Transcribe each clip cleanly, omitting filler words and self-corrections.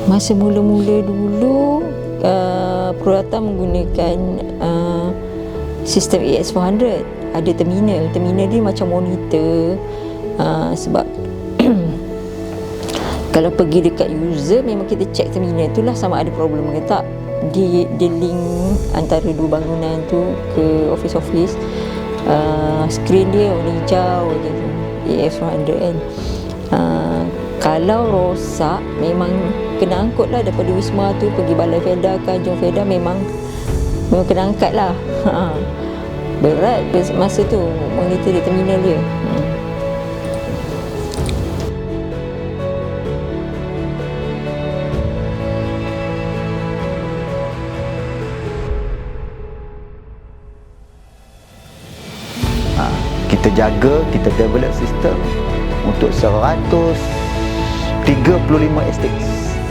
Masa mula-mula dulu, Prodata menggunakan sistem AS400. Ada terminal dia macam monitor, sebab kalau pergi dekat user memang kita check terminal itulah sama ada problem ke tak. Dia link antara dua bangunan tu ke office, skrin dia warna hijau je tu, AS400 kan. Kalau rosak memang kena angkut lah daripada Wisma tu pergi Balai Felda ke Jom Felda, memang kena angkat lah. Berat masa tu monitor di terminal dia. Kita jaga, kita develop sistem untuk 135 estate.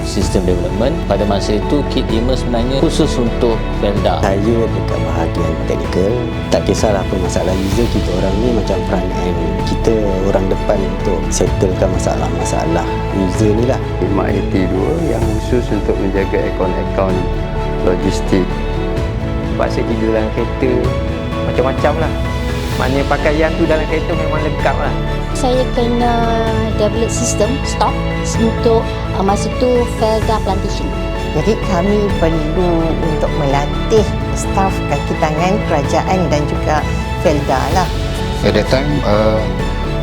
Sistem development pada masa itu Kit 5 sebenarnya khusus untuk Felda. Saya dekat bahagian teknikal, tak kisahlah apa masalah user, kita orang ni macam front end, kita orang depan untuk settlekan masalah-masalah user ni lah. 582 yang khusus untuk menjaga akaun-akaun logistik. Sebab saya tidur dalam kereta macam-macam lah. Maknanya pakaian tu dalam kereta memang lengkap lah. Saya kena develop sistem stok untuk masa tu Felda Plantation. Jadi kami perlu untuk melatih staf kaki tangan kerajaan dan juga Felda lah. At that time,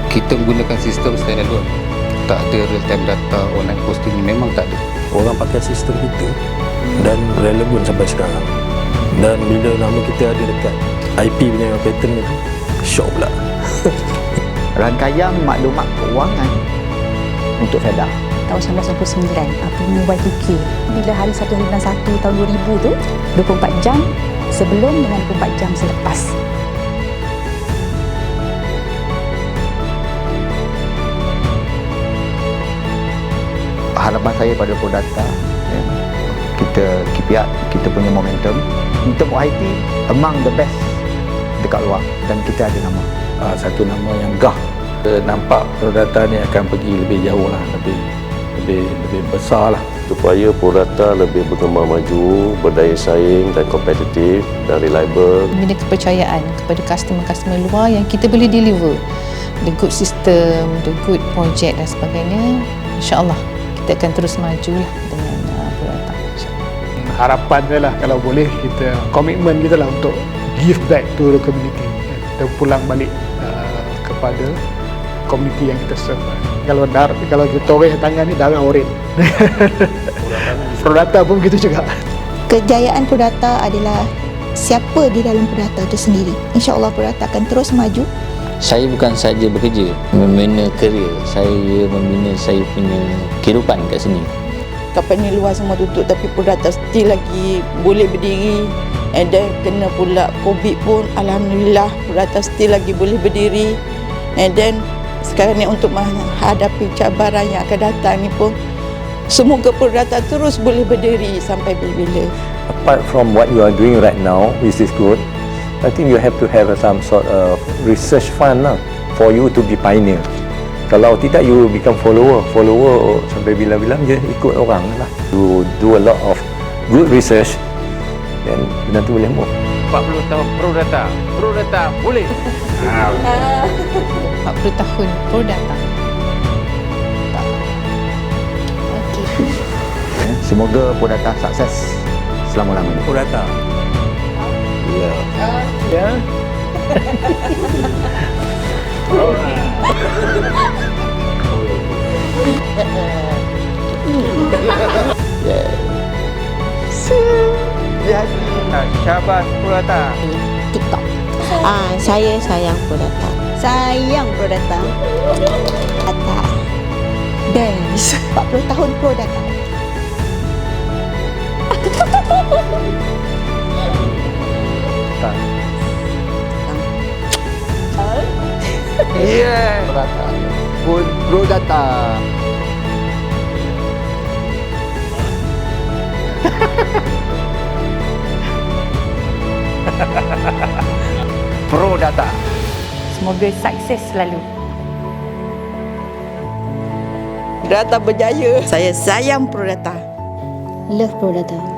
kita menggunakan sistem standalone. Tak ada real-time data online posting, memang tak ada. Orang pakai sistem kita dan relevan sampai sekarang. Dan bila nama kita ada dekat IP punya pattern itu, syok pula. Rangkaian maklumat kewangan untuk Felda. Tahun 1999, pengumuman Y2K. Bila hari 191 tahun 2000 tu, 24 jam sebelum dengan 24 jam selepas. Harapan saya pada Prodata, kita keep up, kita punya momentum. In term of IT, among the best dekat luar, dan kita ada nama. Satu nama yang gah. Nampak Prodata ni akan pergi lebih jauh lah, lebih besar lah. Supaya Prodata lebih berkembang maju, berdaya saing dan kompetitif dan reliable. Membina kepercayaan kepada customer-customer luar yang kita boleh deliver the good system, the good project dan sebagainya. InsyaAllah kita akan terus maju lah dengan Prodata. Harapan saya lah kalau boleh kita, komitmen kita lah untuk give back to the community. Kita pulang balik kepada komuniti yang kita serve. Kalau kita toreh tangan ni darah oren. Prodata pun begitu juga. Kejayaan Prodata adalah siapa di dalam Prodata itu sendiri. InsyaAllah Prodata akan terus maju. Saya bukan saja bekerja, membina kerjaya, saya membina saya punya kehidupan kat sini. Company luar semua tutup tapi Prodata still lagi boleh berdiri. And then kena pula COVID pun, alhamdulillah Prodata still lagi boleh berdiri. And then sekarang ni untuk menghadapi cabaran yang akan datang ni pun, semoga Prodata terus boleh berdiri sampai bila-bila. Apart from what you are doing right now, which is good, I think you have to have some sort of research fund lah, for you to be pioneer. Kalau tidak, you become follower sampai bila-bila je ikut orang lah. You do a lot of good research, dan benda tu boleh move. 40 tahun Prodata boleh. 40 tahun Prodata. Semoga Prodata sukses selama-lamanya. Prodata. Ya. Syabas Prodata. TikTok. Saya sayang Prodata. Sayang Prodata. Prodata. Best. 40 tahun Prodata. Yeah. Prodata. Prodata. Semoga sukses selalu. Prodata berjaya. Saya sayang Prodata. Love Prodata.